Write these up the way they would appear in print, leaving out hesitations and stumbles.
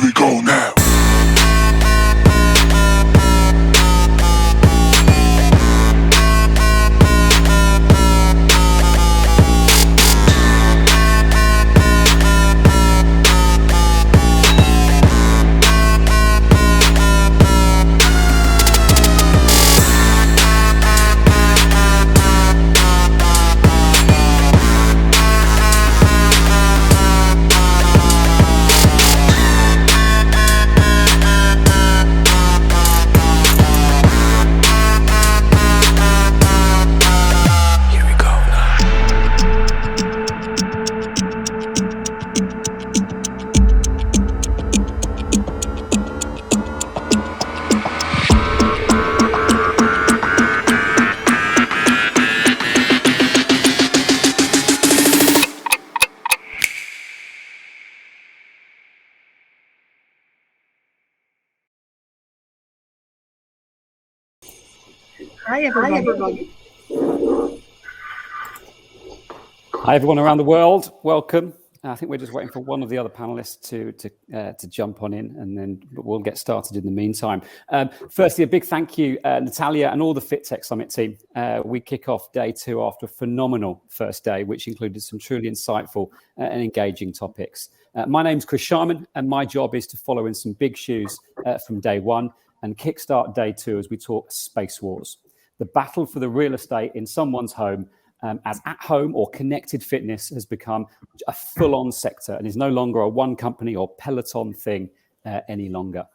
Here we go now. Hi, everybody. Hi, everyone around the world. Welcome. I think we're just waiting for one of the other panelists to jump on in, and then we'll get started in the meantime. Firstly, a big thank you, Natalia and all the FitTech Summit team. We kick off day 2 after a phenomenal first day, which included some truly insightful and engaging topics. My name's Chris Sharman, and my job is to follow in some big shoes from day 1 and kickstart day 2 as we talk space wars. The battle for the real estate in someone's home as at-home or connected fitness has become a full-on sector and is no longer a one company or Peloton thing any longer.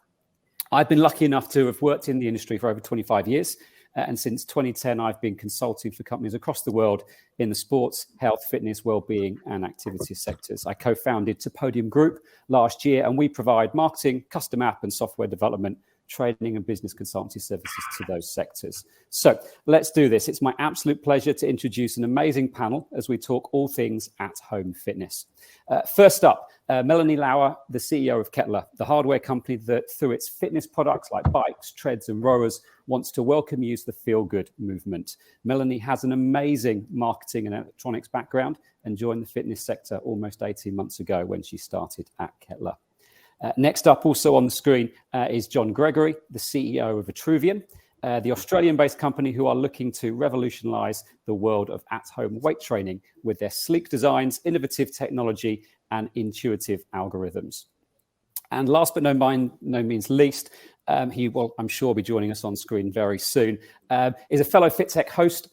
I've been lucky enough to have worked in the industry for over 25 years. And since 2010, I've been consulting for companies across the world in the sports, health, fitness, well-being and activity sectors. I co-founded Topodium Group last year, and we provide marketing, custom app and software development, training and business consultancy services to those sectors. So let's do this. It's my absolute pleasure to introduce an amazing panel as we talk all things at-home fitness. First up, Melanie Lauer, the CEO of Kettler, the hardware company that through its fitness products like bikes, treads and rowers wants to welcome you to the feel-good movement. Melanie has an amazing marketing and electronics background and joined the fitness sector almost 18 months ago when she started at Kettler. Next up, also on the screen, is Jon Gregory, the CEO of Vitruvian, the Australian-based company who are looking to revolutionise the world of at-home weight training with their sleek designs, innovative technology, and intuitive algorithms. And last but no means least, he will, I'm sure, be joining us on screen very soon, is a fellow FitTech host.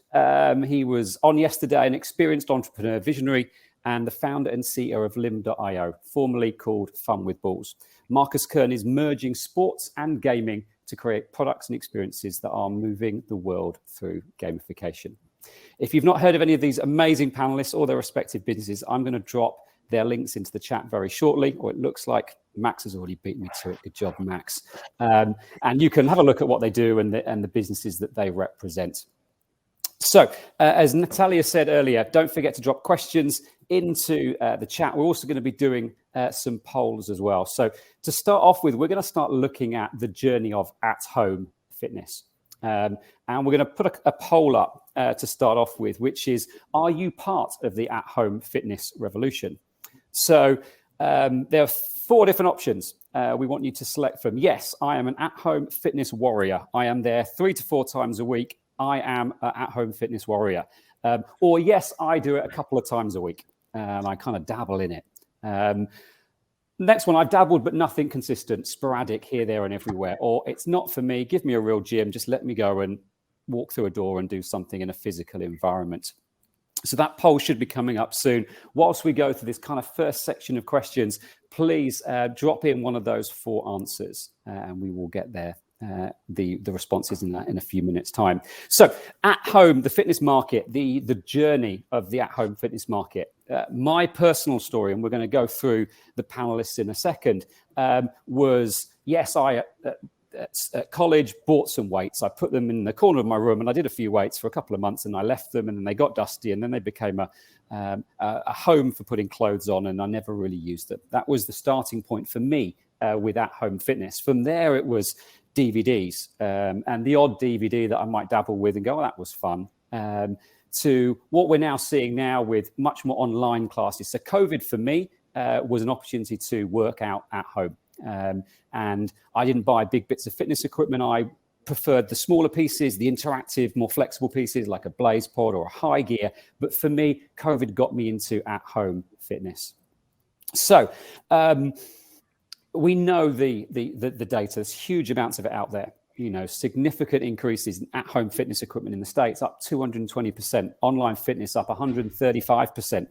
He was on yesterday, an experienced entrepreneur, visionary, and the founder and CEO of Limb.io, formerly called Fun with Balls. Markos Kern is merging sports and gaming to create products and experiences that are moving the world through gamification. If you've not heard of any of these amazing panelists or their respective businesses, I'm going to drop their links into the chat very shortly, or it looks like Max has already beat me to it. Good job, Max. And you can have a look at what they do and the businesses that they represent. So, as Natalia said earlier, don't forget to drop questions into the chat. We're also going to be doing some polls as well. So to start off with, we're going to start looking at the journey of at-home fitness. And we're going to put a poll up to start off with, which is, are you part of the at-home fitness revolution? So there are 4 different options we want you to select from. Yes, I am an at-home fitness warrior. I am there 3 to 4 times a week. I am an at-home fitness warrior. Or yes, I do it a couple of times a week. I kind of dabble in it. Next one, I've dabbled, but nothing consistent, sporadic here, there, and everywhere. Or it's not for me. Give me a real gym. Just let me go and walk through a door and do something in a physical environment. So that poll should be coming up soon. Whilst we go through this kind of first section of questions, please drop in one of those 4 answers, and we will get there. The responses in a few minutes' time. So at home, the fitness market, the journey of the at-home fitness market. My personal story, and we're going to go through the panelists in a second, was, yes, I at college bought some weights. I put them in the corner of my room and I did a few weights for a couple of months and I left them and then they got dusty and then they became a home for putting clothes on and I never really used them. That was the starting point for me with at-home fitness. From there, it was DVDs and the odd DVD that I might dabble with and go, oh, that was fun, to what we're now seeing now with much more online classes. So COVID for me was an opportunity to work out at home. And I didn't buy big bits of fitness equipment. I preferred the smaller pieces, the interactive, more flexible pieces like a Blaze Pod or a High Gear. But for me, COVID got me into at-home fitness. So we know the data. There's huge amounts of it out there. Significant increases in at-home fitness equipment in the States, up 220%. Online fitness up 135%.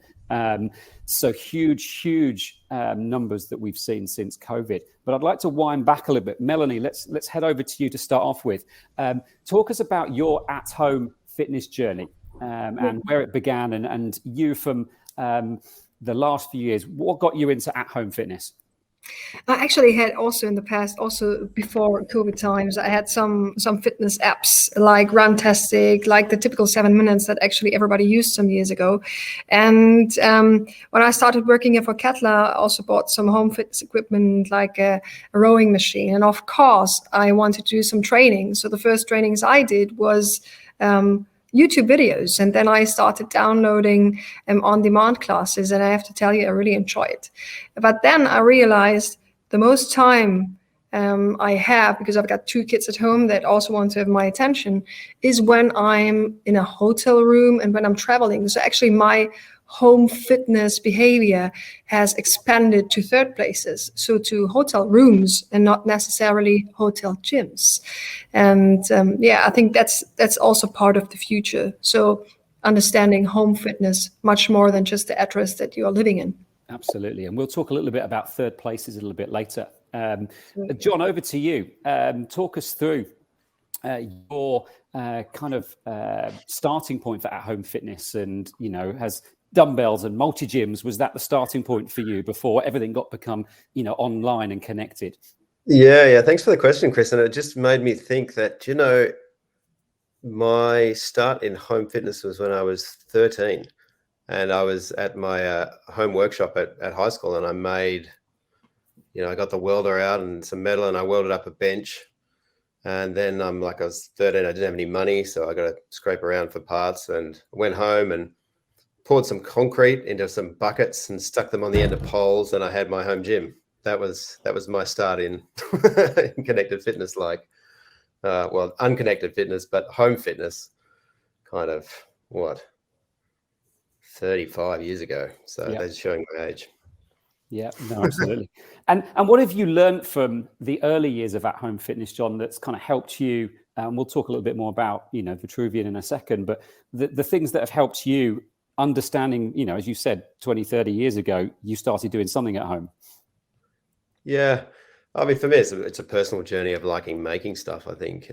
So huge numbers that we've seen since COVID. But I'd like to wind back a little bit. Melanie, let's head over to you to start off with. Talk us about your at-home fitness journey and where it began, and you from the last few years. What got you into at-home fitness? I actually had also in the past, also before COVID times, I had some fitness apps like Runtastic, like the typical 7 minutes that actually everybody used some years ago. And when I started working here for Kettler, I also bought some home fitness equipment like a rowing machine. And of course, I wanted to do some training. So the first trainings I did was YouTube videos. And then I started downloading on-demand classes. And I have to tell you, I really enjoy it. But then I realized the most time I have, because I've got 2 kids at home that also want to have my attention, is when I'm in a hotel room and when I'm traveling. So actually my home fitness behavior has expanded to third places, so to hotel rooms and not necessarily hotel gyms. And I think that's also part of the future. So understanding home fitness much more than just the address that you are living in. Absolutely. And we'll talk a little bit about third places a little bit later. Jon, over to you. Talk us through your kind of starting point for at-home fitness, and, has dumbbells and multi-gyms, was that the starting point for you before everything got become, online and connected? Yeah. Thanks for the question, Chris. And it just made me think that, my start in home fitness was when I was 13. And I was at my home workshop at high school, and I made, I got the welder out and some metal, and I welded up a bench. And then I was 13, I didn't have any money, so I got to scrape around for parts, and went home and poured some concrete into some buckets and stuck them on the end of poles, and I had my home gym. That was my start in connected fitness, unconnected fitness, but home fitness, kind of 35 years ago. So That's showing my age. Yeah, no, absolutely. And what have you learned from the early years of at-home fitness, Jon, that's kind of helped you? We'll talk a little bit more about, Vitruvian in a second, but the things that have helped you understanding, as you said, 20, 30 years ago, you started doing something at home. Yeah. I mean, for me, it's a personal journey of liking making stuff, I think.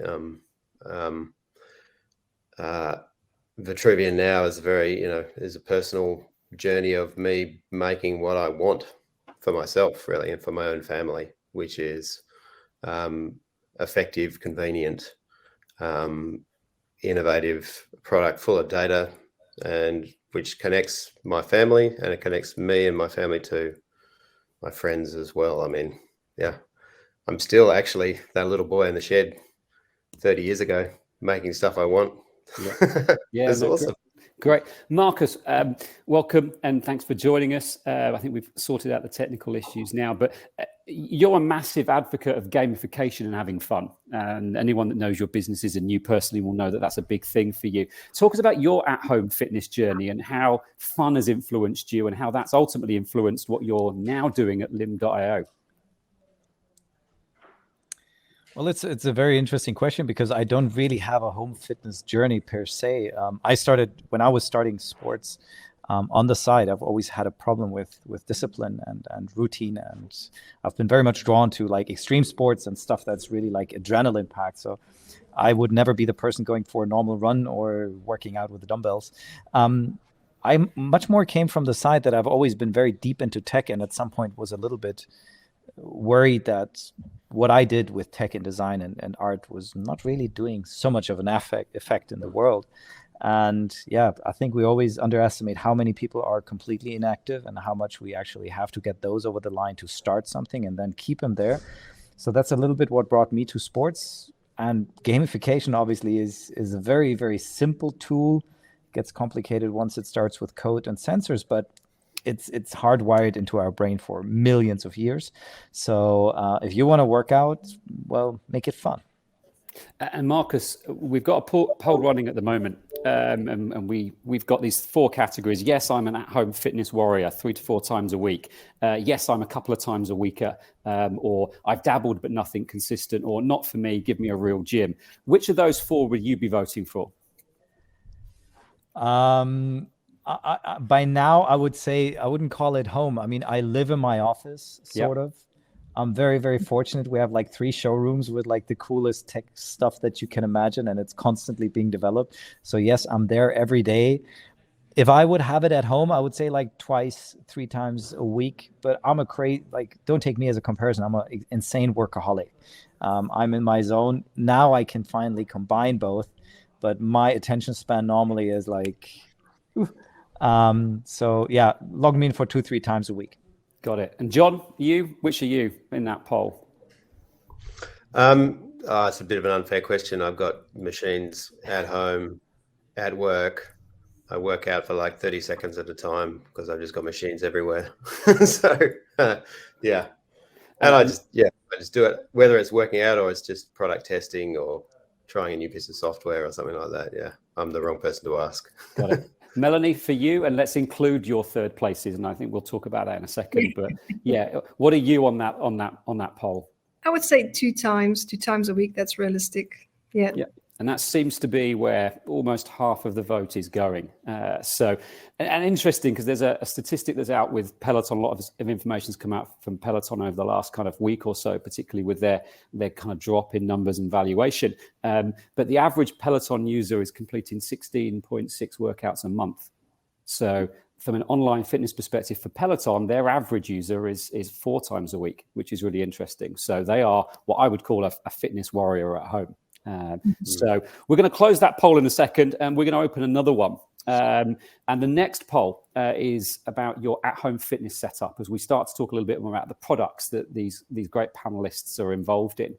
Vitruvian now is is a personal journey of me making what I want for myself, really, and for my own family, which is effective, convenient, innovative product full of data, and which connects my family, and it connects me and my family to my friends as well. I mean, I'm still actually that little boy in the shed 30 years ago making stuff I want. Yeah, it's awesome. Great. Markos, welcome, and thanks for joining us. I think we've sorted out the technical issues now, but you're a massive advocate of gamification and having fun. And anyone that knows your businesses and you personally will know that that's a big thing for you. Talk us about your at-home fitness journey and how fun has influenced you and how that's ultimately influenced what you're now doing at limb.io. Well, it's a very interesting question because I don't really have a home fitness journey per se. I started when I was starting sports on the side. I've always had a problem with discipline and routine, and I've been very much drawn to like extreme sports and stuff that's really like adrenaline packed. So I would never be the person going for a normal run or working out with the dumbbells. I much more came from the side that I've always been very deep into tech, and at some point was a little bit worried that what I did with tech and design and art was not really doing so much of an effect in the world. And I think we always underestimate how many people are completely inactive and how much we actually have to get those over the line to start something and then keep them there. So that's a little bit what brought me to sports. And gamification obviously is a very, very simple tool. It gets complicated once it starts with code and sensors, but it's hardwired into our brain for millions of years. So if you want to work out, well, make it fun. And Markos, we've got a poll running at the moment, and we've got these 4 categories. Yes, I'm an at-home fitness warrior 3 to 4 times a week. Yes, I'm a couple of times a week, or I've dabbled but nothing consistent, or not for me, give me a real gym. Which of those 4 would you be voting for? By now, I would say I wouldn't call it home. I mean, I live in my office, sort of. I'm very, very fortunate. We have like 3 showrooms with like the coolest tech stuff that you can imagine, and it's constantly being developed. So yes, I'm there every day. If I would have it at home, I would say like 2-3 times a week. But I'm don't take me as a comparison. I'm an insane workaholic. I'm in my zone. Now I can finally combine both, but my attention span normally is like, so yeah, log me in for 2-3 times a week. Got it. And Jon, which are you in that poll? It's a bit of an unfair question. I've got machines at home, at work. I work out for like 30 seconds at a time because I've just got machines everywhere. So, yeah. And I just do it, whether it's working out or it's just product testing or trying a new piece of software or something like that. Yeah, I'm the wrong person to ask. Got it. Melanie, for you, and let's include your 3rd places, and I think we'll talk about that in a second. But yeah, what are you on that poll? I would say 2 times a week. That's realistic. Yeah. And that seems to be where almost half of the vote is going. So, and interesting, because there's a statistic that's out with Peloton. A lot of information has come out from Peloton over the last kind of week or so, particularly with their kind of drop in numbers and valuation. But the average Peloton user is completing 16.6 workouts a month. So from an online fitness perspective for Peloton, their average user is 4 times a week, which is really interesting. So they are what I would call a fitness warrior at home. So we're going to close that poll in a second, and we're going to open another one. And the next poll is about your at-home fitness setup, as we start to talk a little bit more about the products that these great panelists are involved in.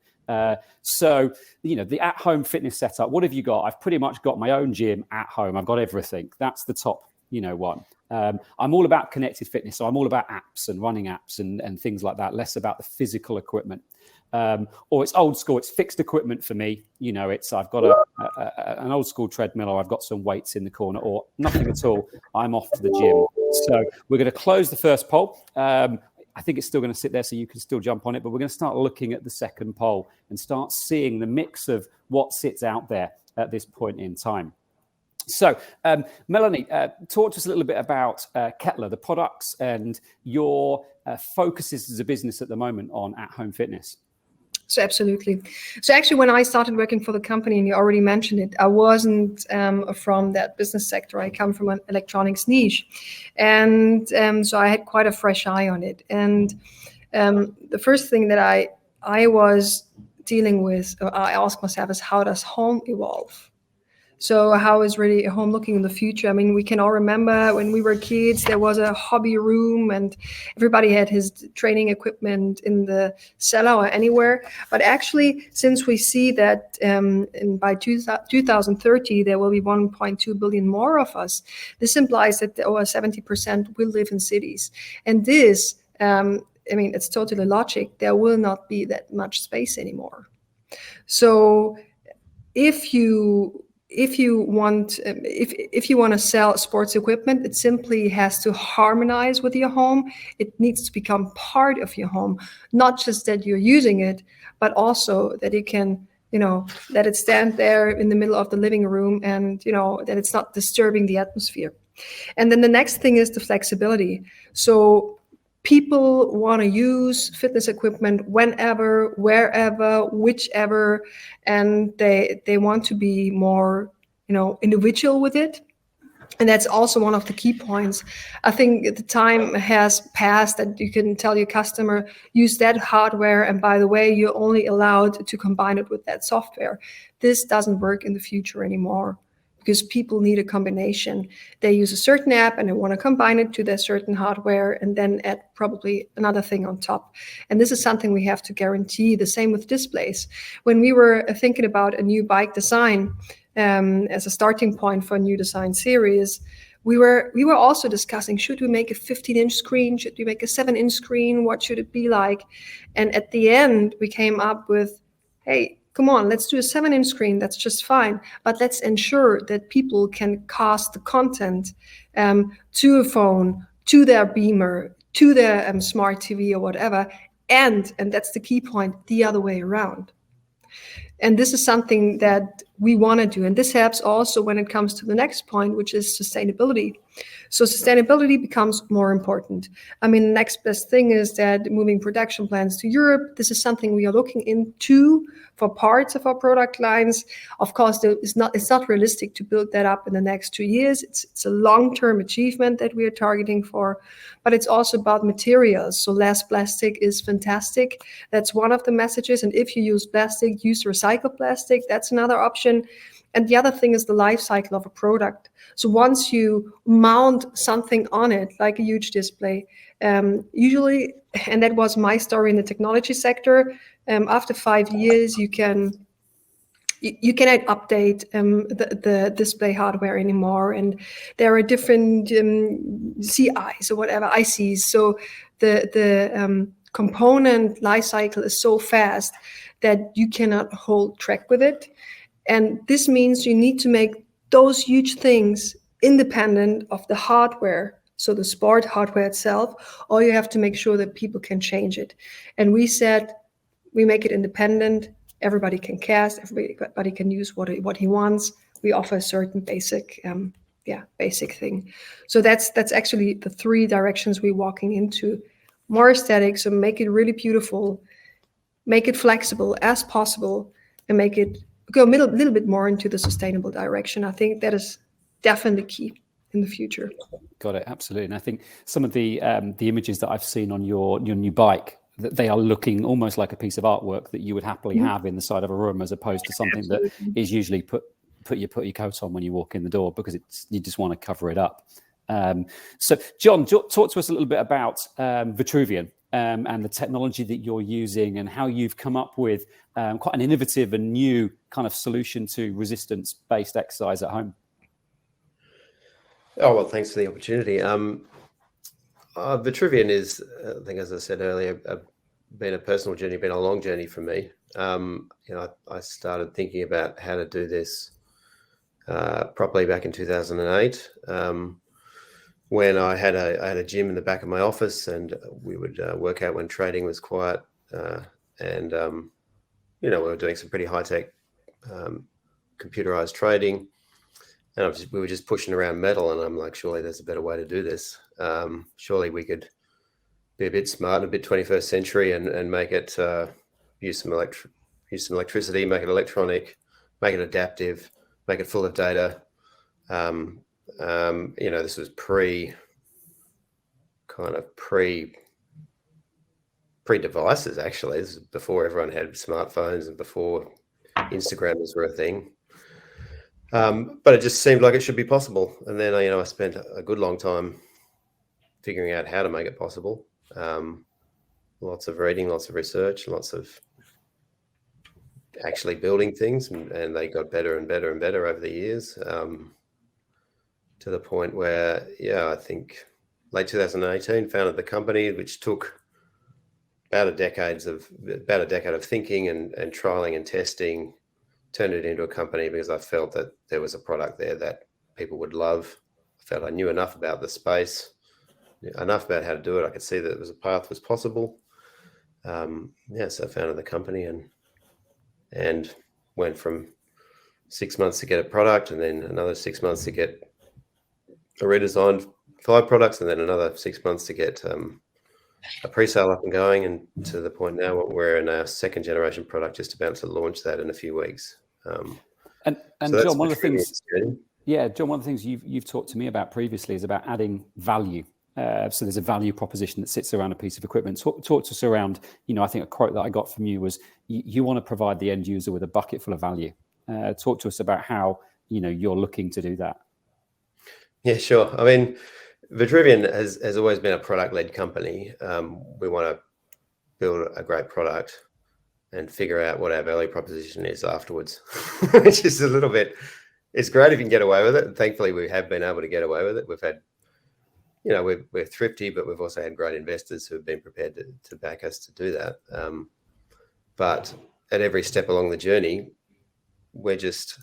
So, the at-home fitness setup, what have you got? I've pretty much got my own gym at home. I've got everything. That's the top, one. I'm all about connected fitness. So I'm all about apps and running apps and things like that, less about the physical equipment. Or it's old school, it's fixed equipment for me. I've got an old school treadmill, or I've got some weights in the corner, or nothing at all. I'm off to the gym. So we're going to close the first poll. I think it's still going to sit there, so you can still jump on it. But we're going to start looking at the second poll and start seeing the mix of what sits out there at this point in time. So, Melanie, talk to us a little bit about Kettler, the products, and your focuses as a business at the moment on at-home fitness. So absolutely. So actually, when I started working for the company, and you already mentioned it, I wasn't from that business sector. I come from an electronics niche. And so I had quite a fresh eye on it. And the first thing that I was dealing with, I asked myself, is how does home evolve? So how is really a home looking in the future? I mean, we can all remember when we were kids, there was a hobby room and everybody had his training equipment in the cellar or anywhere. But actually, since we see that by 2030, there will be 1.2 billion more of us, this implies that over 70% will live in cities. And this, it's totally logic. There will not be that much space anymore. So if you want to sell sports equipment, it simply has to harmonize with your home. It needs to become part of your home, not just that you're using it, but also that it can, that it stand there in the middle of the living room and, that it's not disturbing the atmosphere. And then the next thing is the flexibility. So people want to use fitness equipment whenever, wherever, whichever, and they want to be more, individual with it. And that's also one of the key points. I think the time has passed that you can tell your customer, use that hardware, and by the way, you're only allowed to combine it with that software. This doesn't work in the future anymore, because people need a combination. They use a certain app and they want to combine it to their certain hardware and then add probably another thing on top. And this is something we have to guarantee. The same with displays. When we were thinking about a new bike design as a starting point for a new design series, we were also discussing, should we make a 15-inch screen? Should we make a 7-inch screen? What should it be like? And at the end, we came up with, hey, come on, let's do a 7-inch screen. That's just fine. But let's ensure that people can cast the content to a phone, to their beamer, to their smart TV or whatever. And that's the key point, the other way around. And this is something that we want to do. And this helps also when it comes to the next point, which is sustainability. So sustainability becomes more important. I mean, the next best thing is that moving production plants to Europe. This is something we are looking into for parts of our product lines. Of course, it's not realistic to build that up in the next 2 years. It's a long-term achievement that we are targeting for, but it's also about materials. So less plastic is fantastic. That's one of the messages. And if you use plastic, use recycled plastic. That's another option. And the other thing is the life cycle of a product. So once you mount something on it, like a huge display, usually, and that was my story in the technology sector, after 5 years, you cannot update the display hardware anymore. And there are different CIs or whatever, ICs. So the component life cycle is so fast that you cannot hold track with it. And this means you need to make those huge things independent of the hardware, so the sport hardware itself, or you have to make sure that people can change it. And we said, we make it independent. Everybody can cast, everybody can use what he wants. We offer a certain basic thing. So that's actually the 3 directions we're walking into. More aesthetic, so make it really beautiful, make it flexible as possible, and make it go a little bit more into the sustainable direction. I think that is definitely key in the future. Got it, absolutely. And I think some of the images that I've seen on your new bike, that they are looking almost like a piece of artwork that you would happily have in the side of a room, as opposed to something that is usually put your coat on when you walk in the door, because you just want to cover it up. So Jon, talk to us a little bit about Vitruvian and the technology that you're using, and how you've come up with quite an innovative and new kind of solution to resistance-based exercise at home. Oh, well, thanks for the opportunity. Vitruvian is, I think, as I said earlier, been a personal journey, been a long journey for me. I started thinking about how to do this properly back in 2008, when I had a gym in the back of my office, and we would work out when trading was quiet, and we were doing some pretty high-tech computerized trading. And we were just pushing around metal, and I'm like, surely there's a better way to do this. Surely we could be a bit smart, a bit 21st century, and make it use some electricity, make it electronic, make it adaptive, make it full of data. This was pre devices. Actually, this is before everyone had smartphones and before Instagrammers were a thing. But it just seemed like it should be possible. And then, I spent a good long time figuring out how to make it possible. Lots of reading, lots of research, lots of actually building things. And they got better and better and better over the years, to the point where, I think late 2018 founded the company, which took about a decade of thinking and trialing and testing, turned it into a company because I felt that there was a product there that people would love. I felt I knew enough about the space, enough about how to do it. I could see that a path was possible. So I founded the company and went from 6 months to get a product, and then another 6 months to get a redesigned 5 products, and then another 6 months to get a pre-sale up and going, and to the point now we're in our 2nd generation product, just about to launch that in a few weeks. And so Jon, one of the things you've talked to me about previously is about adding value. So there's a value proposition that sits around a piece of equipment. Talk to us around, I think a quote that I got from you was, you want to provide the end user with a bucket full of value. Talk to us about how, you're looking to do that. Yeah, sure. I mean, Vitruvian has always been a product-led company. We want to build a great product and figure out what our value proposition is afterwards, which is a little bit it's great if you can get away with it. And thankfully, we have been able to get away with it. We've had, we're thrifty, but we've also had great investors who have been prepared to back us to do that. But at every step along the journey, we're just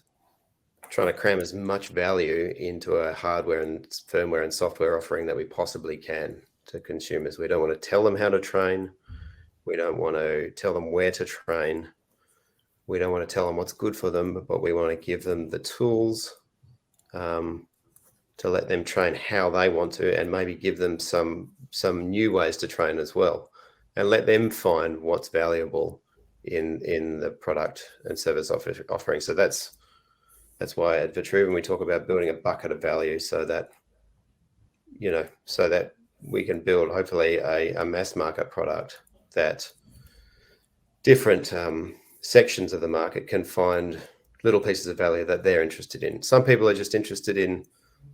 trying to cram as much value into a hardware and firmware and software offering that we possibly can to consumers. We don't want to tell them how to train. We don't want to tell them where to train. We don't want to tell them what's good for them, but we want to give them the tools to let them train how they want to, and maybe give them some new ways to train as well, and let them find what's valuable in the product and service offering. So that's why at Vitruvian we talk about building a bucket of value, so that we can build hopefully a mass market product that different sections of the market can find little pieces of value that they're interested in. Some people are just interested in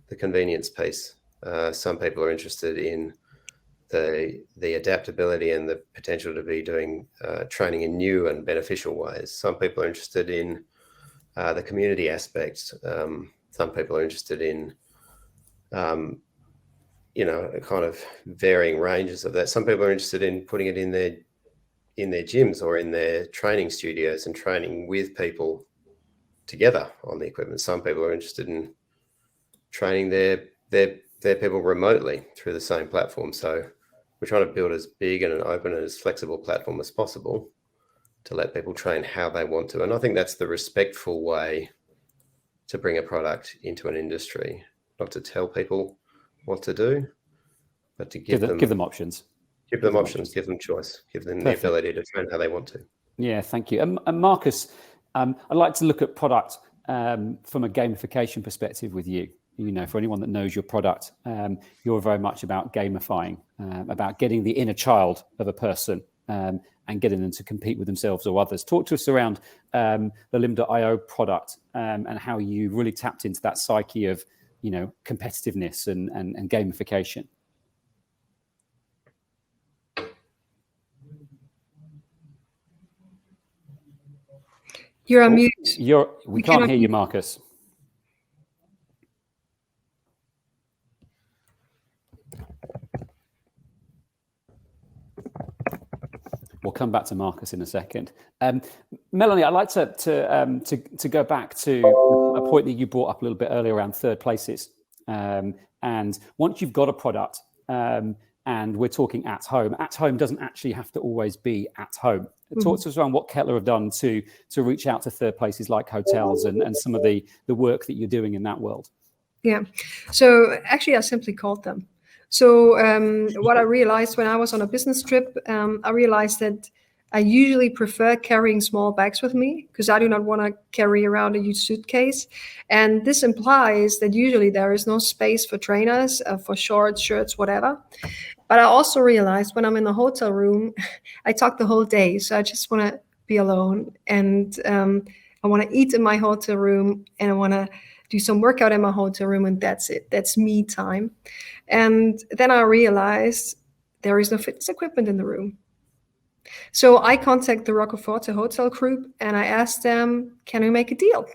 the convenience piece. Some people are interested in the adaptability and the potential to be doing training in new and beneficial ways. Some people are interested in the community aspects. Some people are interested in kind of varying ranges of that. Some people are interested in putting it in their gyms or in their training studios and training with people together on the equipment. Some people are interested in training their people remotely through the same platform. So we're trying to build as big and an open and as flexible platform as possible to let people train how they want to. And I think that's the respectful way to bring a product into an industry, not to tell people what to do, but to give them options. Give them options, give them choice, give them the ability to train how they want to. Yeah, thank you. And Markos, I'd like to look at product from a gamification perspective with you. For anyone that knows your product, you're very much about gamifying, about getting the inner child of a person and getting them to compete with themselves or others. Talk to us around the Limb.io product and how you really tapped into that psyche of, competitiveness and gamification. You're on mute. We can't hear you, Markos. We'll come back to Markos in a second. Melanie, I'd like to go back to a point that you brought up a little bit earlier around third places. And once you've got a product, and we're talking at home doesn't actually have to always be at home. Talk to us around what Kettler have done to reach out to third places like hotels and some of the work that you're doing in that world. Yeah. So actually, I simply called them. So what I realized when I was on a business trip, I realized that I usually prefer carrying small bags with me because I do not want to carry around a huge suitcase. And this implies that usually there is no space for trainers, for shorts, shirts, whatever. But I also realized when I'm in the hotel room, I talk the whole day. So I just want to be alone. And I want to eat in my hotel room and I want to do some workout in my hotel room. And that's it. That's me time. And then I realized there is no fitness equipment in the room. So I contact the Roccaforte Hotel Group and I asked them, can we make a deal?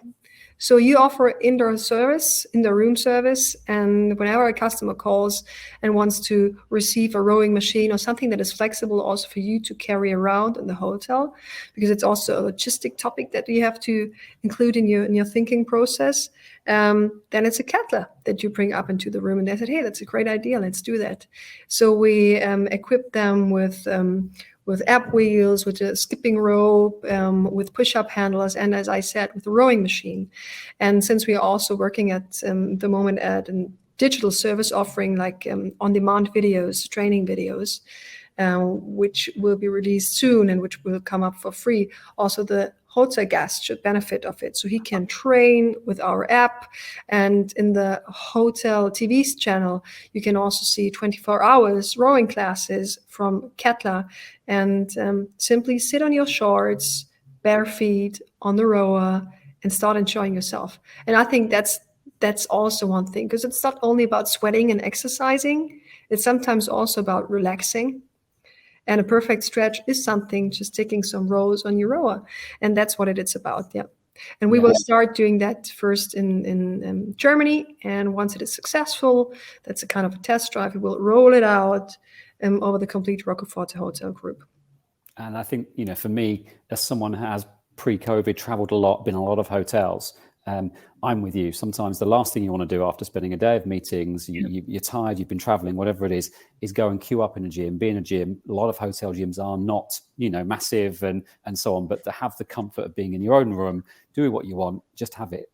So you offer indoor room service, and whenever a customer calls and wants to receive a rowing machine or something that is flexible also for you to carry around in the hotel, because it's also a logistic topic that you have to include in your thinking process, then it's a Kettler that you bring up into the room. And they said, hey, that's a great idea. Let's do that. So we equip them with app wheels, with a skipping rope, with push-up handlers, and as I said, with a rowing machine. And since we are also working at the moment at a digital service offering like on-demand videos, training videos, which will be released soon and which will come up for free, also the hotel guest should benefit of it. So he can train with our app, and in the hotel TV channel, you can also see 24 hours rowing classes from Kettler, and simply sit on your shorts, bare feet on the rower and start enjoying yourself. And I think that's also one thing, because it's not only about sweating and exercising, it's sometimes also about relaxing. And a perfect stretch is something just taking some rows on your rower. And that's what it's about. Yeah. And we will start doing that first in Germany. And once it is successful, that's a kind of a test drive. We will roll it out over the complete Rockeforte Hotel Group. And I think, for me, as someone who has pre-COVID traveled a lot, been in a lot of hotels, I'm with you. Sometimes the last thing you want to do after spending a day of meetings, you're tired, you've been traveling, whatever it is go and queue up in a gym, be in a gym. A lot of hotel gyms are not, massive and so on, but to have the comfort of being in your own room, doing what you want, just have it,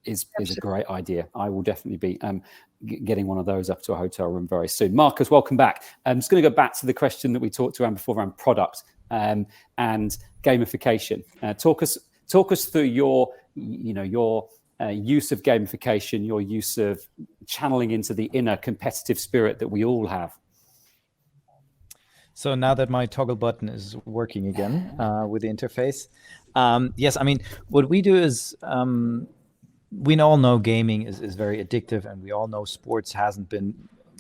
is a great idea. I will definitely be getting one of those up to a hotel room very soon. Markos, welcome back. I'm just going to go back to the question that we talked around before around product and gamification. Talk us through your use of gamification, your use of channeling into the inner competitive spirit that we all have. So now that my toggle button is working again with the interface, yes, I mean, what we do is we all know gaming is very addictive, and we all know sports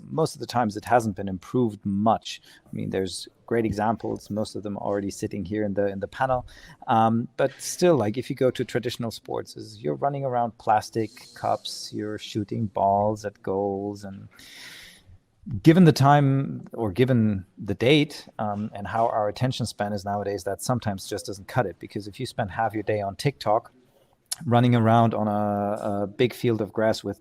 most of the times it hasn't been improved much. I mean, there's great examples, most of them already sitting here in the panel. But still, like if you go to traditional sports, you're running around plastic cups, you're shooting balls at goals, and given the time or given the date and how our attention span is nowadays, that sometimes just doesn't cut it. Because if you spend half your day on TikTok, running around on a big field of grass with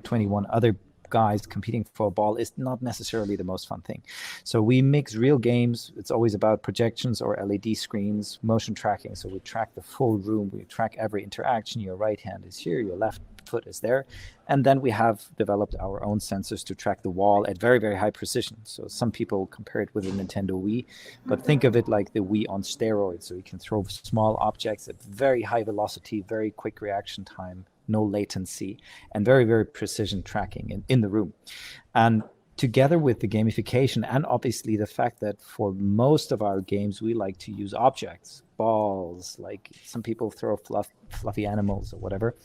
21 other guys competing for a ball is not necessarily the most fun thing. So we mix real games. It's always about projections or LED screens, motion tracking. So we track the full room. We track every interaction. Your right hand is here, your left foot is there. And then we have developed our own sensors to track the wall at very, very high precision. So some people compare it with the Nintendo Wii, but think of it like the Wii on steroids. So you can throw small objects at very high velocity, very quick reaction time, no latency, and very, very precision tracking in the room. And together with the gamification and obviously the fact that for most of our games, we like to use objects, balls, like some people throw fluffy animals or whatever,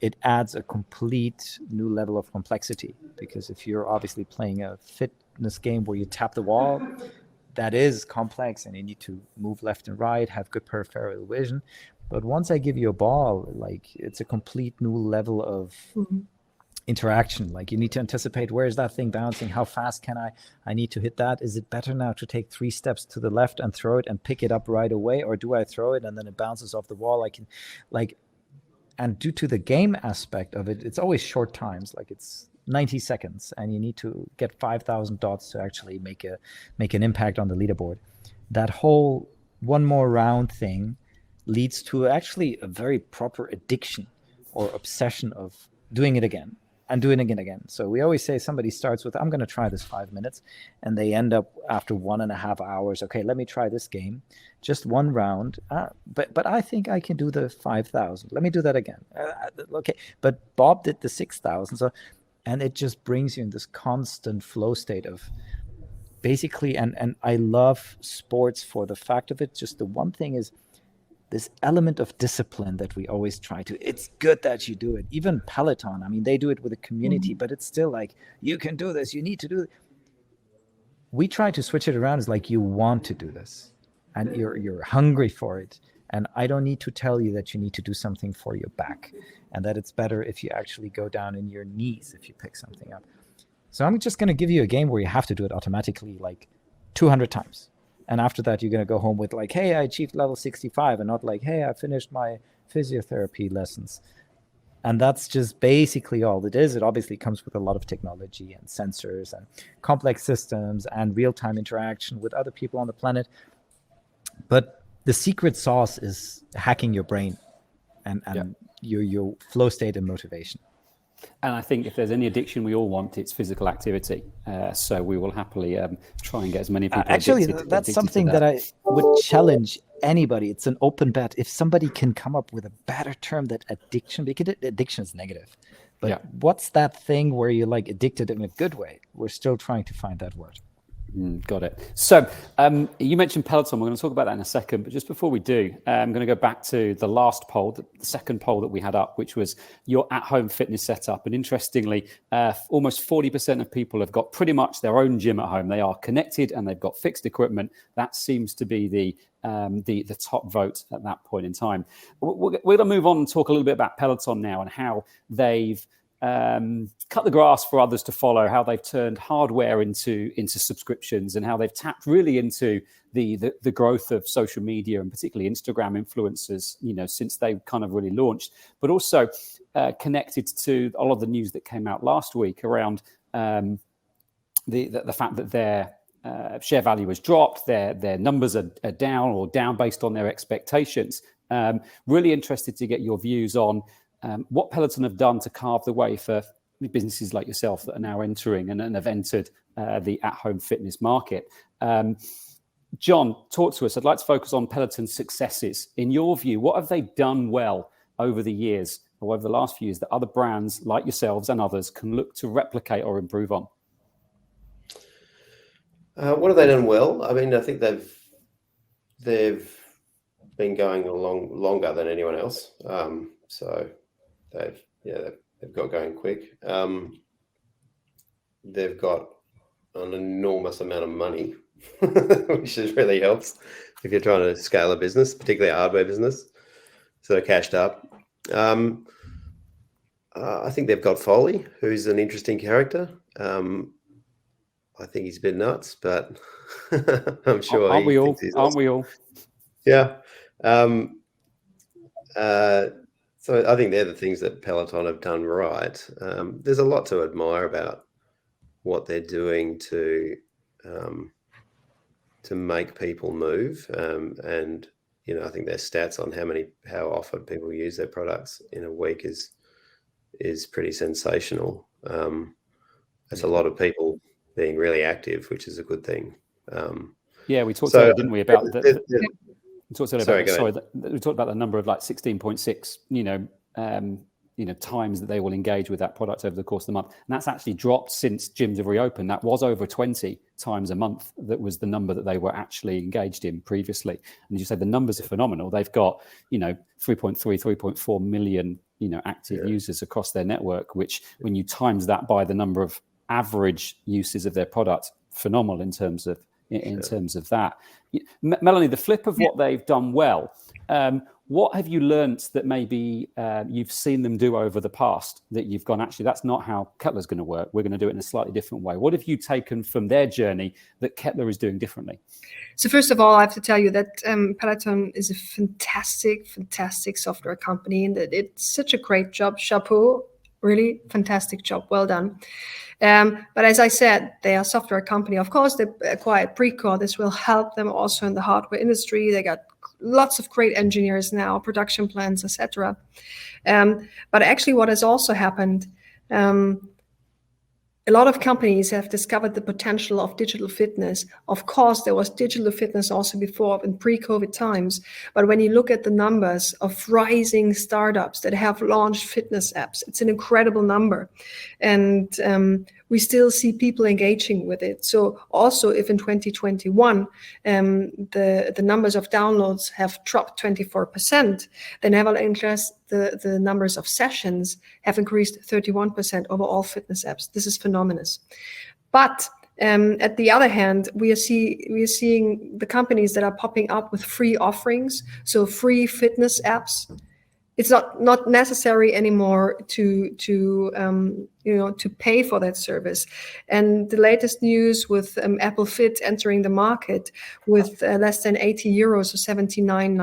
it adds a complete new level of complexity. Because if you're obviously playing a fitness game where you tap the wall, that is complex and you need to move left and right, have good peripheral vision. But once I give you a ball, like it's a complete new level of interaction. Like you need to anticipate, where is that thing bouncing? How fast can I need to hit that? Is it better now to take 3 steps to the left and throw it and pick it up right away? Or do I throw it and then it bounces off the wall? I can and due to the game aspect of it, it's always short times, like it's 90 seconds and you need to get 5,000 dots to actually make an impact on the leaderboard. That whole one more round thing leads to actually a very proper addiction or obsession of doing it again and doing it again. So we always say somebody starts with, I'm going to try this 5 minutes, and they end up after 1.5 hours. Okay, let me try this game, just one round. But I think I can do the 5,000. Let me do that again. Okay, but Bob did the 6,000. So, and it just brings you in this constant flow state of basically, and I love sports for the fact of it. Just the one thing is, this element of discipline that we always try to, it's good that you do it. Even Peloton, I mean, they do it with a community, but it's still like, you can do this, you need to do it. We try to switch it around. It's like, you want to do this and you're hungry for it. And I don't need to tell you that you need to do something for your back and that it's better if you actually go down in your knees if you pick something up. So I'm just going to give you a game where you have to do it automatically like 200 times. And after that, you're going to go home with like, hey, I achieved level 65, and not like, hey, I finished my physiotherapy lessons. And that's just basically all it is. It obviously comes with a lot of technology and sensors and complex systems and real-time interaction with other people on the planet. But the secret sauce is hacking your brain and your flow state and motivation. And I think if there's any addiction we all want, it's physical activity. So we will happily try and get as many people actually, that's something that I would challenge anybody. It's an open bet. If somebody can come up with a better term than addiction, because addiction is negative. But what's that thing where you're like addicted in a good way? We're still trying to find that word. Got it. So you mentioned Peloton. We're going to talk about that in a second. But just before we do, I'm going to go back to the last poll, the second poll that we had up, which was your at-home fitness setup. And interestingly, almost 40% of people have got pretty much their own gym at home. They are connected and they've got fixed equipment. That seems to be the top vote at that point in time. We're going to move on and talk a little bit about Peloton now and how they've cut the grass for others to follow, how they've turned hardware into subscriptions, and how they've tapped really into the growth of social media and particularly Instagram influencers, since they kind of really launched, but also connected to a lot of the news that came out last week around the fact that their share value has dropped, their numbers are down based on their expectations. Really interested to get your views on what Peloton have done to carve the way for businesses like yourself that are now entering and have entered the at-home fitness market. Jon, talk to us. I'd like to focus on Peloton's successes. In your view, what have they done well over the years or over the last few years that other brands like yourselves and others can look to replicate or improve on? What have they done well? I mean, I think they've been going along longer than anyone else. So they've got going quick. They've got an enormous amount of money, which really helps if you're trying to scale a business, particularly a hardware business. So they're cashed up. I think they've got Foley, who's an interesting character. I think he's a bit nuts, but I'm sure Aren't we all? Yeah. So I think they're the things that Peloton have done right. There's a lot to admire about what they're doing to make people move. And I think their stats on how often people use their products in a week is pretty sensational. There's a lot of people being really active, which is a good thing. We talked earlier, didn't we, about we talked about the number of like 16.6, times that they will engage with that product over the course of the month. And that's actually dropped since gyms have reopened. That was over 20 times a month. That was the number that they were actually engaged in previously. And as you said, the numbers are phenomenal. They've got, 3.4 million, active users across their network, which when you times that by the number of average uses of their product, phenomenal in terms of that. Melanie, the flip of what they've done well, what have you learnt that maybe you've seen them do over the past that you've gone, actually, that's not how Kettler's going to work. We're going to do it in a slightly different way. What have you taken from their journey that Kettler is doing differently? So first of all, I have to tell you that Peloton is a fantastic software company, and that it's such a great job. Chapeau, really fantastic job. Well done. But as I said, they are a software company. Of course, they acquired Precor. This will help them also in the hardware industry. They got lots of great engineers now, production plans, etc. But actually, what has also happened, a lot of companies have discovered the potential of digital fitness. Of course, there was digital fitness also before in pre-COVID times. But when you look at the numbers of rising startups that have launched fitness apps, it's an incredible number. And we still see people engaging with it. So also if in 2021, the numbers of downloads have dropped 24%, then nevertheless, the numbers of sessions have increased 31% over all fitness apps. This is phenomenal. But at the other hand, we are seeing the companies that are popping up with free offerings, so free fitness apps. It's not necessary anymore to pay for that service. And the latest news with Apple Fit entering the market with less than 80 euros, so 99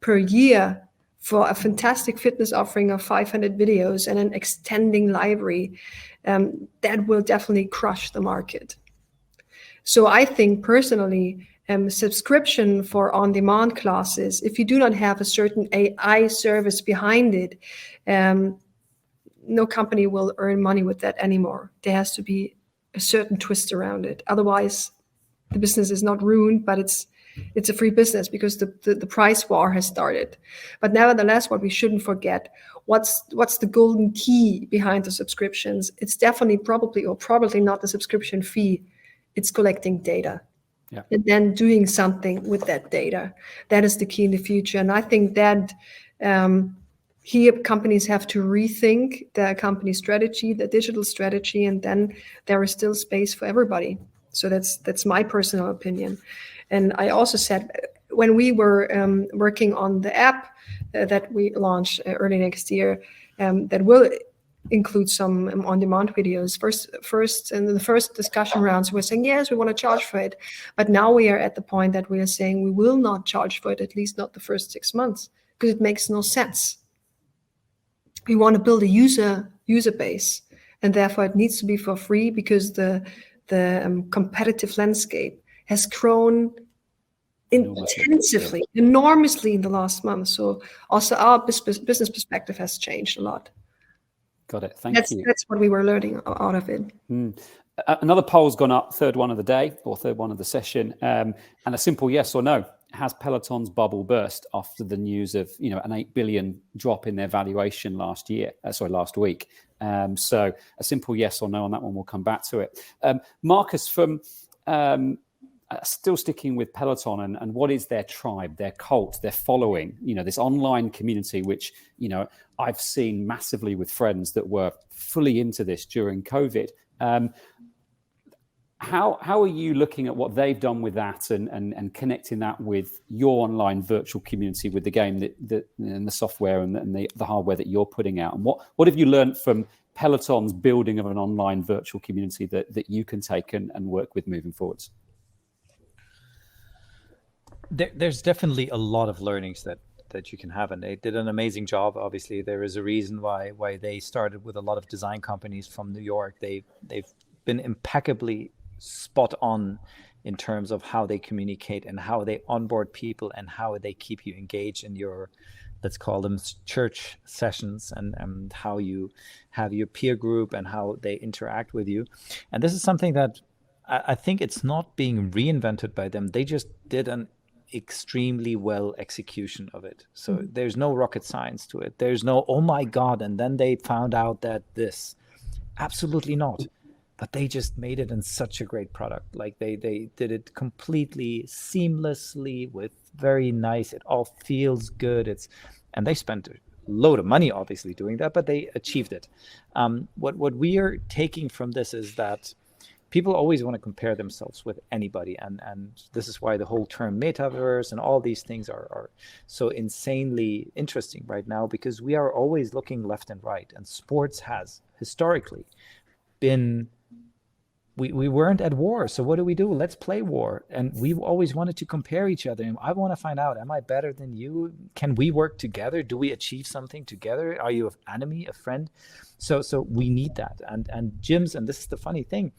per year for a fantastic fitness offering of 500 videos and an extending library, that will definitely crush the market. So I think personally, subscription for on-demand classes, if you do not have a certain AI service behind it, no company will earn money with that anymore. There has to be a certain twist around it. Otherwise, the business is not ruined, but it's a free business because the price war has started. But nevertheless, what we shouldn't forget, what's the golden key behind the subscriptions? It's definitely probably not the subscription fee. It's collecting data. Yeah. And then doing something with that data. That is the key in the future. And I think that here companies have to rethink their company strategy, the digital strategy, and then there is still space for everybody. So that's my personal opinion. And I also said, when we were working on the app that we launched early next year, that will include some on-demand videos. First, in the first discussion rounds, we're saying, yes, we want to charge for it. But now we are at the point that we are saying we will not charge for it, at least not the first 6 months, because it makes no sense. We want to build a user base, and therefore it needs to be for free, because the competitive landscape has grown intensively, enormously in the last month. So also our business perspective has changed a lot. Got it. Thank you. That's what we were learning out of it. Another poll's gone up, third one of the day or third one of the session, and a simple yes or no. Has Peloton's bubble burst after the news of an 8 billion drop in their valuation last week? So a simple yes or no on that one. We'll come back to it. Markos, from still sticking with Peloton and what is their tribe, their cult, their following, this online community, which, I've seen massively with friends that were fully into this during COVID. How are you looking at what they've done with that and connecting that with your online virtual community, with the game and the software and the hardware that you're putting out? And what have you learned from Peloton's building of an online virtual community that you can take and work with moving forwards? There's definitely a lot of learnings that you can have, and they did an amazing job. Obviously, there is a reason why they started with a lot of design companies from New York. They've been impeccably spot on in terms of how they communicate and how they onboard people and how they keep you engaged in your, let's call them church sessions, and how you have your peer group and how they interact with you. And this is something that I think it's not being reinvented by them. They just did an extremely well execution of it. So there's no rocket science to it. There's no, oh my God, and then they found out that this. Absolutely not. But they just made it in such a great product. Like they did it completely seamlessly with very nice, it all feels good. And they spent a load of money obviously doing that, but they achieved it. What we are taking from this is that people always want to compare themselves with anybody. And this is why the whole term metaverse and all these things are so insanely interesting right now, because we are always looking left and right. And sports has historically been, we weren't at war. So what do? Let's play war. And we've always wanted to compare each other. And I want to find out, am I better than you? Can we work together? Do we achieve something together? Are you an enemy, a friend? So we need that. And gyms, and this is the funny thing,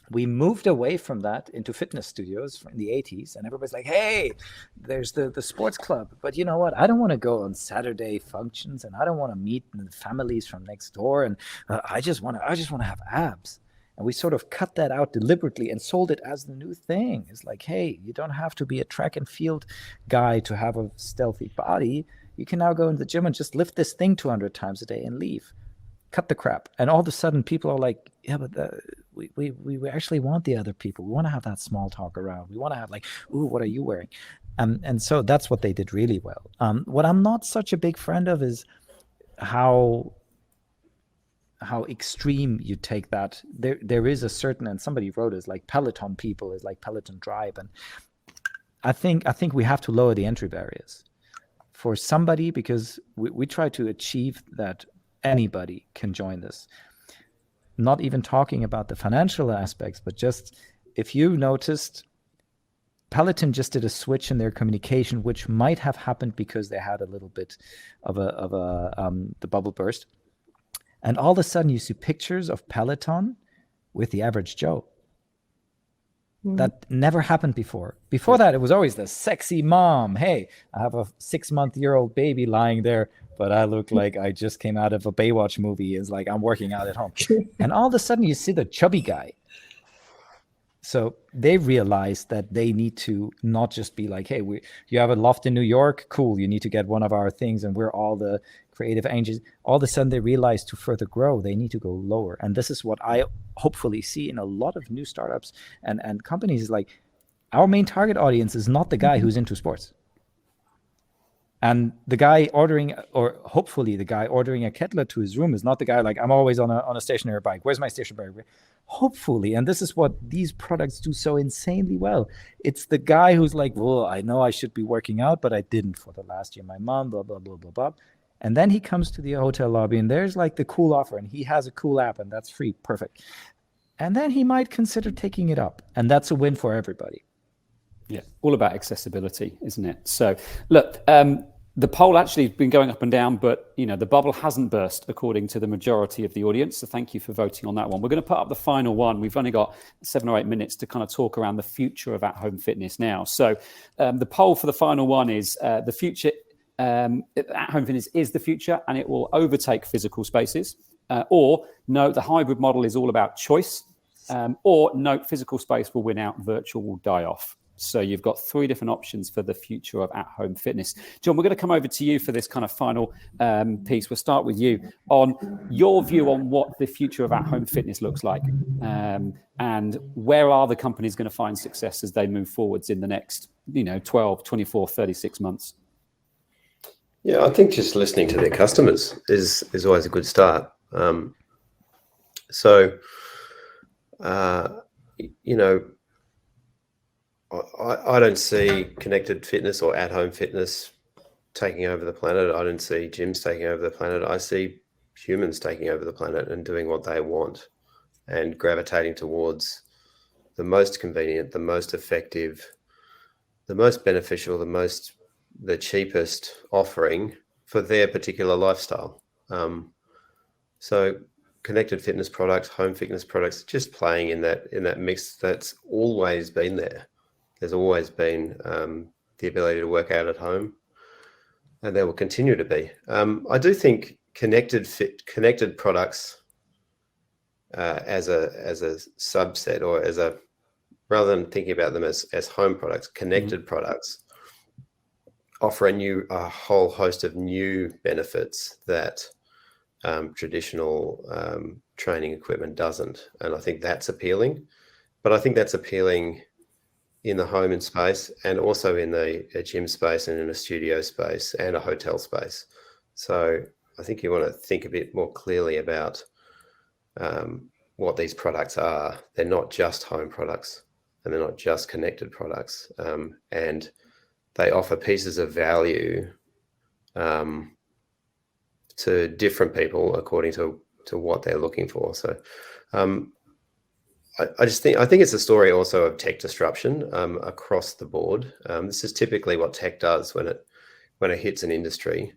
we moved away from that into fitness studios in the 80s, and everybody's like, hey, there's the sports club. But you know what? I don't want to go on Saturday functions, and I don't want to meet the families from next door. And I just want to have abs. And we sort of cut that out deliberately and sold it as the new thing. It's like, hey, you don't have to be a track and field guy to have a stealthy body. You can now go into the gym and just lift this thing 200 times a day and leave. Cut the crap. And all of a sudden people are like, yeah, but we actually want the other people. We want to have that small talk around. We want to have like, ooh, what are you wearing? And so that's what they did really well. What I'm not such a big friend of is how extreme you take that. There is a certain, and somebody wrote it, like Peloton people is like Peloton Drive. And I think we have to lower the entry barriers for somebody, because we try to achieve that anybody can join this. Not even talking about the financial aspects, but just if you noticed, Peloton just did a switch in their communication, which might have happened because they had a little bit of the bubble burst. And all of a sudden you see pictures of Peloton with the average Joe. That never happened before. Before that, it was always the sexy mom. Hey, I have a 6-month-old baby lying there, but I look like I just came out of a Baywatch movie. It's like I'm working out at home. And all of a sudden you see the chubby guy. So they realized that they need to not just be like, hey, you have a loft in New York, cool, you need to get one of our things and we're all the creative angels. All of a sudden they realize to further grow, they need to go lower. And this is what I hopefully see in a lot of new startups and companies, is like, our main target audience is not the guy who's into sports. And the guy ordering, or hopefully the guy ordering a Kettler to his room, is not the guy like, I'm always on a stationary bike. Where's my stationary bike? Hopefully, and this is what these products do so insanely well. It's the guy who's like, well, I know I should be working out, but I didn't for the last year. My mom, blah, blah, blah, blah, blah. And then he comes to the hotel lobby and there's like the cool offer and he has a cool app and that's free. Perfect. And then he might consider taking it up. And that's a win for everybody. Yeah, all about accessibility, isn't it? So look, the poll actually has been going up and down, but the bubble hasn't burst according to the majority of the audience. So thank you for voting on that one. We're going to put up the final one. We've only got 7 or 8 minutes to kind of talk around the future of at-home fitness now. So the poll for the final one is the future. At-home fitness is the future, and it will overtake physical spaces. Or no, the hybrid model is all about choice. Or no, physical space will win out, virtual will die off. So you've got 3 different options for the future of at-home fitness. Jon, we're going to come over to you for this kind of final piece. We'll start with you on your view on what the future of at-home fitness looks like, and where are the companies going to find success as they move forwards in the next 12, 24, 36 months? Yeah, I think just listening to their customers is always a good start. I don't see connected fitness or at-home fitness taking over the planet. I don't see gyms taking over the planet. I see humans taking over the planet and doing what they want and gravitating towards the most convenient, the most effective, the most beneficial, the cheapest offering for their particular lifestyle. So connected fitness products, home fitness products, just playing in that mix that's always been there. There's always been the ability to work out at home, and there will continue to be. I do think connected products as a subset, or rather than thinking about them as home products, connected products offer a whole host of new benefits that traditional training equipment doesn't, and I think that's appealing. But I think that's appealing in the home and space, and also in a gym space, and in a studio space, and a hotel space. So I think you want to think a bit more clearly about what these products are. They're not just home products, and they're not just connected products, and they offer pieces of value to different people according to what they're looking for. So I think it's a story also of tech disruption across the board. This is typically what tech does when it hits an industry.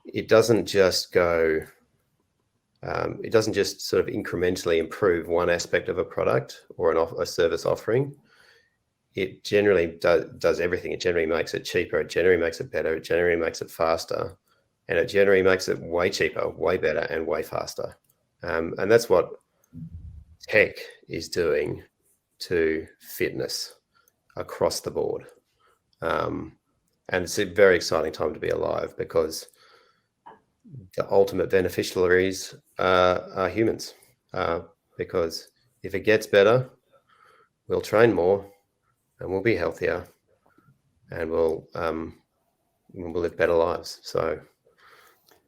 It doesn't just go. It doesn't just sort of incrementally improve one aspect of a product or a service offering. It generally does everything. It generally makes it cheaper. It generally makes it better. It generally makes it faster, and it generally makes it way cheaper, way better, and way faster. And that's what tech is doing to fitness across the board. And it's a very exciting time to be alive, because the ultimate beneficiaries are humans. Because if it gets better, we'll train more, and we'll be healthier, and we'll live better lives. So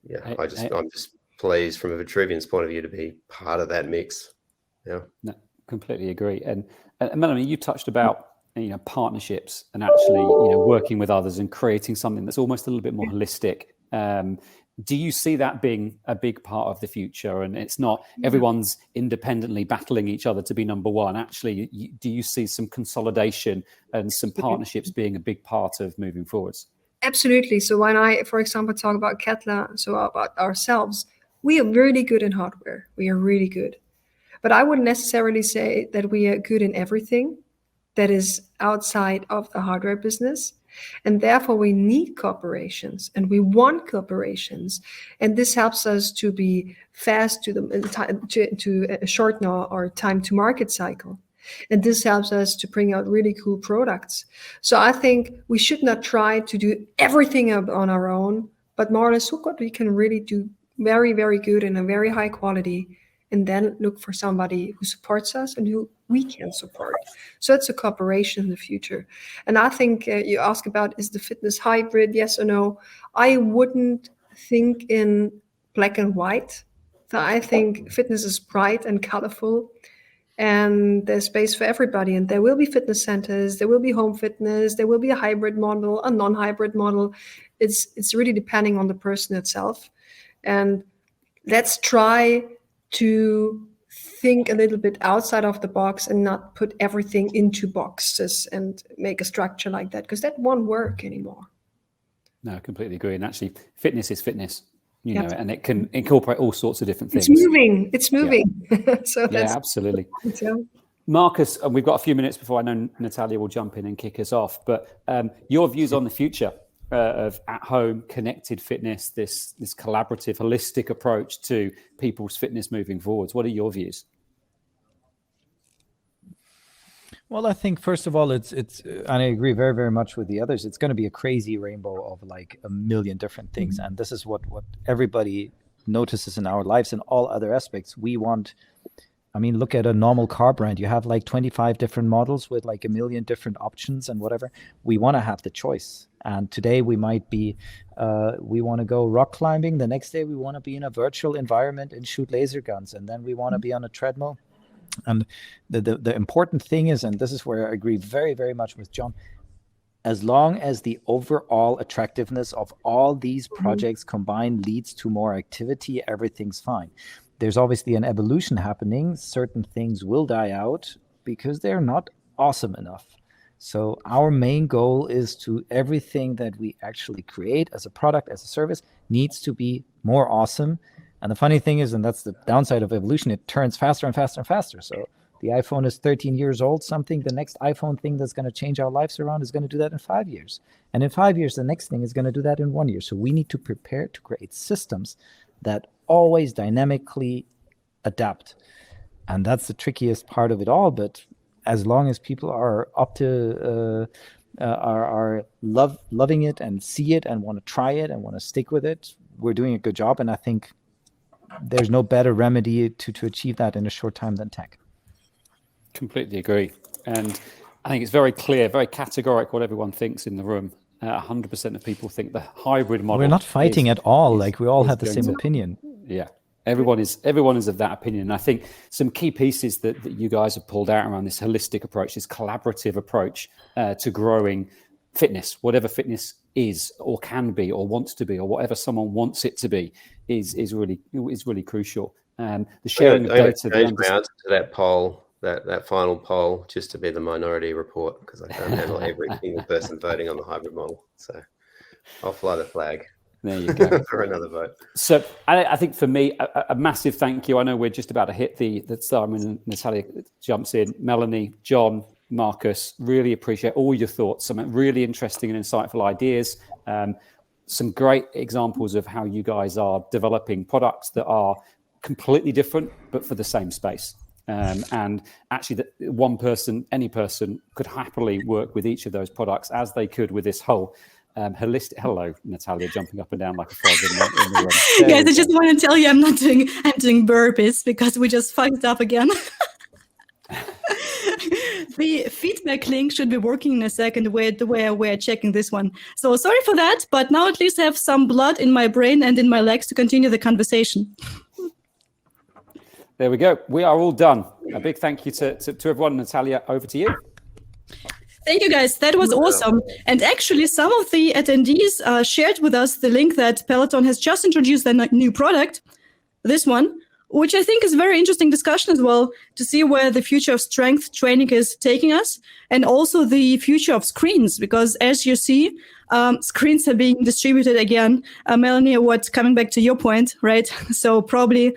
yeah, I'm just pleased from a Vitruvian's point of view to be part of that mix. Yeah, no, completely agree. And Melanie, you touched about partnerships and actually working with others and creating something that's almost a little bit more holistic. Do you see that being a big part of the future? And it's not everyone's independently battling each other to be number one. Actually, do you see some consolidation and some partnerships being a big part of moving forwards? Absolutely. So when I, for example, talk about Kettler, so about ourselves, we are really good in hardware. We are really good. But I wouldn't necessarily say that we are good in everything that is outside of the hardware business. And therefore, we need cooperations, and we want cooperations. And this helps us to be fast to shorten our time to market cycle. And this helps us to bring out really cool products. So I think we should not try to do everything on our own, but more or less look what we can really do very, very good and a very high quality, and then look for somebody who supports us and who we can support. So it's a cooperation in the future. And I think you ask about, is the fitness hybrid, yes or no? I wouldn't think in black and white. So I think fitness is bright and colorful, and there's space for everybody. And there will be fitness centers, there will be home fitness, there will be a hybrid model, a non-hybrid model. It's really depending on the person itself. And let's try to think a little bit outside of the box and not put everything into boxes and make a structure like that, because that won't work anymore. No, I completely agree. And actually, fitness is fitness, you know, and it can incorporate all sorts of different things. It's moving. So that's absolutely. So. Markos, and we've got a few minutes before I know Natalia will jump in and kick us off, but your views on the future of at-home connected fitness, this collaborative, holistic approach to people's fitness moving forwards. What are your views? Well, I think first of all, it's, and I agree very, very much with the others. It's going to be a crazy rainbow of like a million different things, and this is what everybody notices in our lives and all other aspects. We want. I mean, look at a normal car brand. You have like 25 different models with like a million different options and whatever. We want to have the choice. And today we might be, we want to go rock climbing. The next day we want to be in a virtual environment and shoot laser guns. And then we want to be on a treadmill. And the important thing is, and this is where I agree very, very much with Jon, as long as the overall attractiveness of all these projects combined leads to more activity, everything's fine. There's obviously an evolution happening. Certain things will die out because they're not awesome enough. So our main goal is to everything that we actually create as a product, as a service, needs to be more awesome. And the funny thing is, and that's the downside of evolution, it turns faster and faster and faster. So the iPhone is 13 years old, the next iPhone thing that's going to change our lives around is going to do that in 5 years. And in 5 years, the next thing is going to do that in 1 year. So we need to prepare to create systems that always dynamically adapt. And that's the trickiest part of it all. But as long as people are up to, are loving it and see it and want to try it and want to stick with it, we're doing a good job. And I think there's no better remedy to achieve that in a short time than tech. Completely agree. And I think it's very clear, very categoric what everyone thinks in the room. 100% of people think the hybrid model. We're not fighting at all. Like we all have the same opinion. Yeah, everyone is of that opinion. And I think some key pieces that you guys have pulled out around this holistic approach, this collaborative approach to growing fitness, whatever fitness is or can be or wants to be or whatever someone wants it to be, is really crucial. The sharing of data. I changed my answer to that poll. That final poll just to be the minority report, because I can't handle every single person voting on the hybrid model. So I'll fly the flag. There you go. For another vote. So I think for me, a massive thank you. I know we're just about to hit the time when Natalia jumps in. Melanie, Jon, Markos, really appreciate all your thoughts. Some really interesting and insightful ideas. Some great examples of how you guys are developing products that are completely different, but for the same space. And actually that any person could happily work with each of those products as they could with this whole holistic. Hello, Natalia, jumping up and down like a frog in the room. Guys, I just want to tell you I'm doing burpees because we just fucked up again. The feedback link should be working in a second where we're checking this one. So sorry for that, but now at least I have some blood in my brain and in my legs to continue the conversation. There we go. We are all done. A big thank you to everyone. Natalia, over to you. Thank you, guys. That was awesome. And actually, some of the attendees shared with us the link that Peloton has just introduced their new product, this one, which I think is a very interesting discussion as well, to see where the future of strength training is taking us, and also the future of screens, because as you see, screens are being distributed again. Melanie, coming back to your point, right? So probably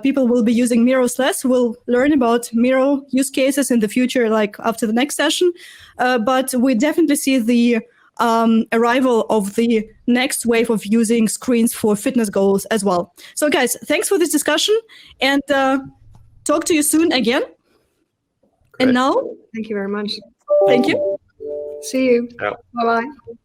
people will be using mirrors less. We'll learn about mirror use cases in the future, like after the next session. But we definitely see the arrival of the next wave of using screens for fitness goals as well. So guys, thanks for this discussion, and talk to you soon again. And now, Thank you very much. thank you. See you. Ciao. Bye-bye.